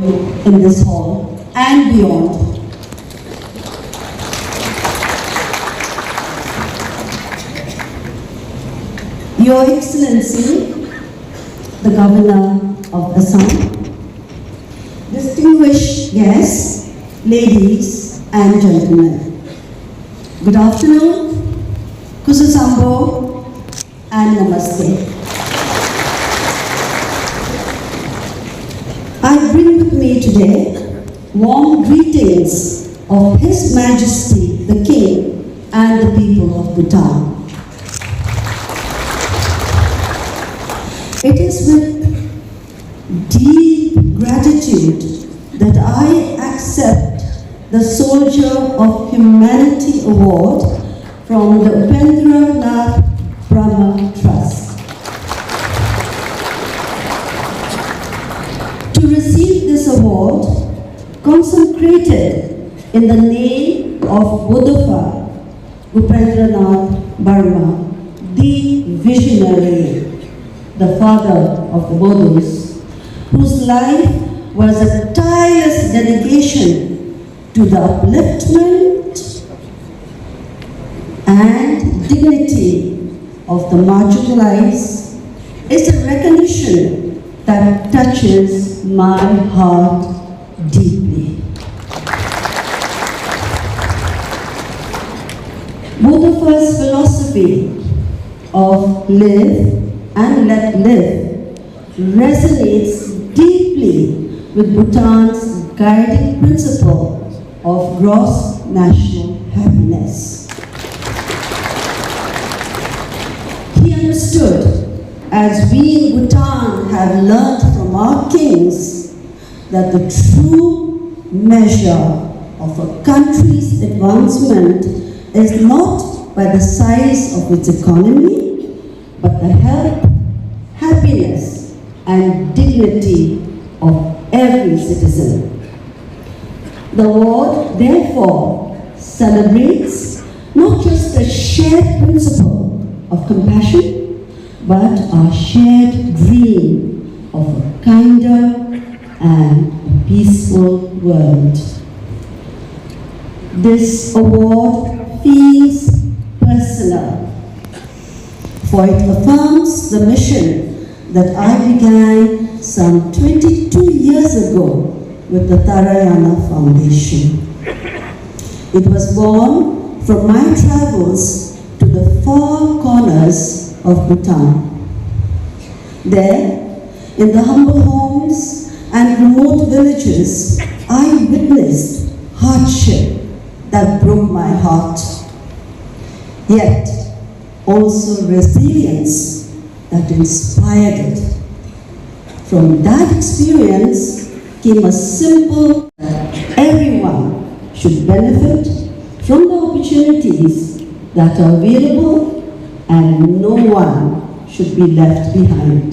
in this hall and beyond. Your Excellency, the Governor of Assam, distinguished guests, ladies and gentlemen, good afternoon, Kususambo and Namaste. I bring with me today warm greetings of His Majesty the King and the people of Bhutan. It is with deep gratitude that I accept the Soldier of Humanity Award from the Upendra Nath Brahma Trust. To receive this award, consecrated in the name of Buddha Upendra Nath Brahma, the visionary, the father of the Bodhis, whose life was a tireless dedication to the upliftment and dignity of the marginalized, is a recognition that touches my heart deeply. Buddha's philosophy of live and let live resonates deeply with Bhutan's guiding principle of gross national happiness. He understood, as we in Bhutan have learned from our kings, that the true measure of a country's advancement is not by the size of its economy, but the health, happiness, and dignity of every citizen. The award, therefore, celebrates not just a shared principle of compassion, but our shared dream of a kinder and a peaceful world. This award feels personal, for it affirms the mission that I began some 22 years ago with the Tharayana Foundation. It was born from my travels to the far corners of Bhutan. There, in the humble homes and remote villages, I witnessed hardship that broke my heart, yet also resilience that inspired it. From that experience came a simple that everyone should benefit from the opportunities that are available and no one should be left behind.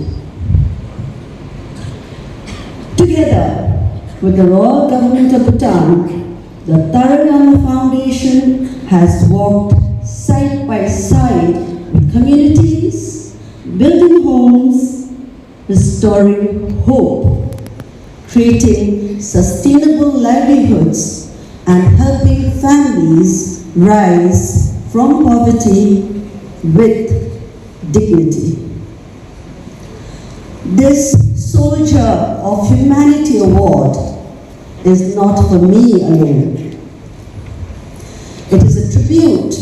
Together with the Royal Government of Bhutan, the Tharayana Foundation has walked side by side with communities, building homes, restoring hope, creating sustainable livelihoods, and helping families rise from poverty with dignity. This Soldier of Humanity Award is not for me alone. It is a tribute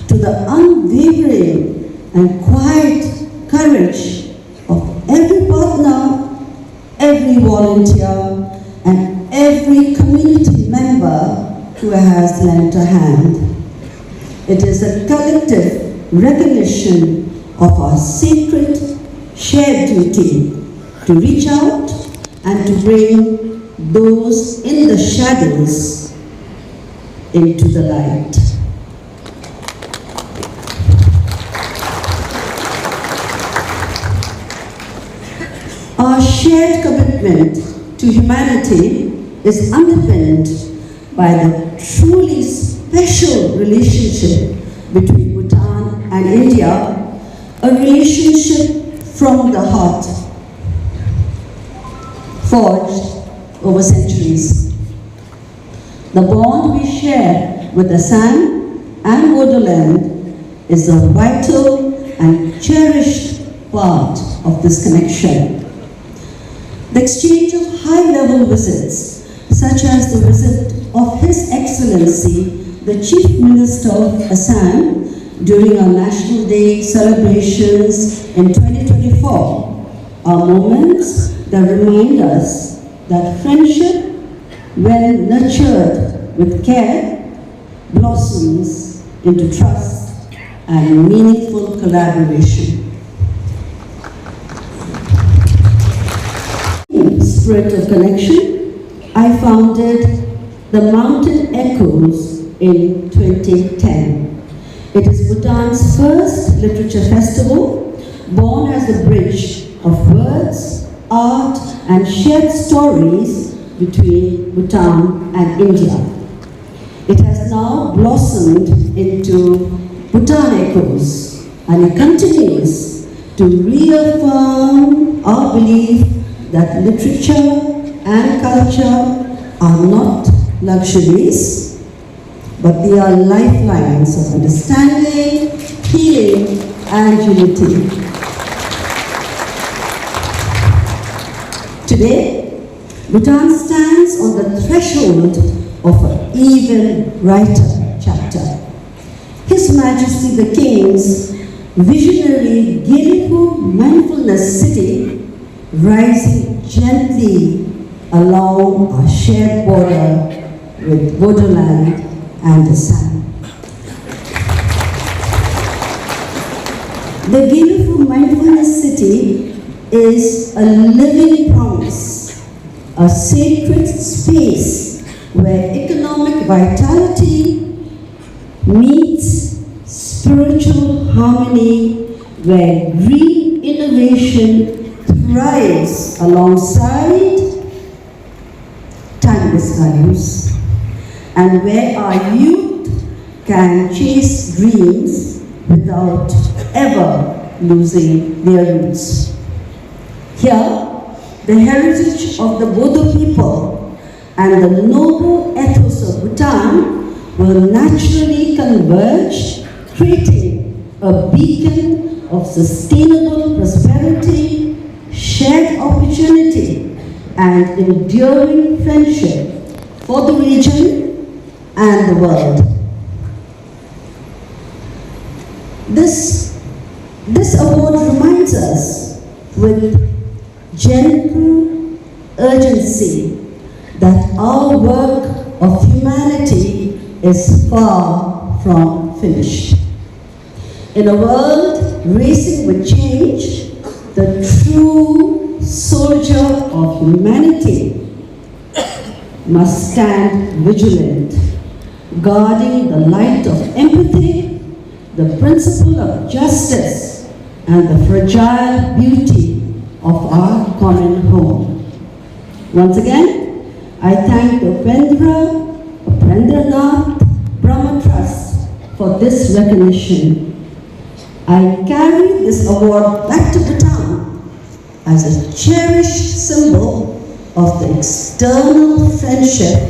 to the unwavering and quiet courage of every partner, every volunteer, and every community member who has lent a hand. It is a collective recognition of our sacred shared duty to reach out and to bring those in the shadows into the light. Our shared commitment to humanity is underpinned by the truly special relationship between Bhutan and India, a relationship from the heart, forged over centuries. The bond we share with Assam and Bodoland is a vital and cherished part of this connection. The exchange of high-level visits, such as the visit of His Excellency, the Chief Minister of Assam, during our National Day celebrations in 2024, are moments that remind us that friendship, when nurtured with care, blossoms into trust and meaningful collaboration. In the spirit of connection, I founded the Mountain Echoes in 2010. It is Bhutan's first literature festival, born as a bridge of words, art, and shared stories between Bhutan and India. It has now blossomed into Bhutan Echoes, and it continues to reaffirm our belief that literature and culture are not luxuries, but they are lifelines of understanding, healing, and unity. Today, Bhutan stands on the threshold of an even brighter chapter. His Majesty the King's visionary Gyeongju Mindfulness City, rising gently along our shared border with Bodoland and Assam. The Gyeongju Mindfulness City is a living promise, a sacred space where economic vitality meets spiritual harmony, where green innovation thrives alongside timeless values, and where our youth can chase dreams without ever losing their roots. Here, the heritage of the Bodo people and the noble ethos of Bhutan will naturally converge, creating a beacon of sustainable prosperity, shared opportunity, and enduring friendship for the region and the world. This award reminds us with gentle urgency that our work of humanity is far from finished. In a world racing with change, the true soldier of humanity must stand vigilant, guarding the light of empathy, the principle of justice, and the fragile beauty of our common home. Once again, I thank the Upendranath Brahma Trust for this recognition. I carry this award back to Bhutan as a cherished symbol of the external friendship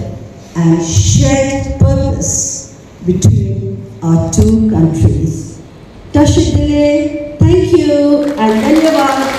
and shared purpose between our two countries. Tashik Dile, thank you and Dhanyavad.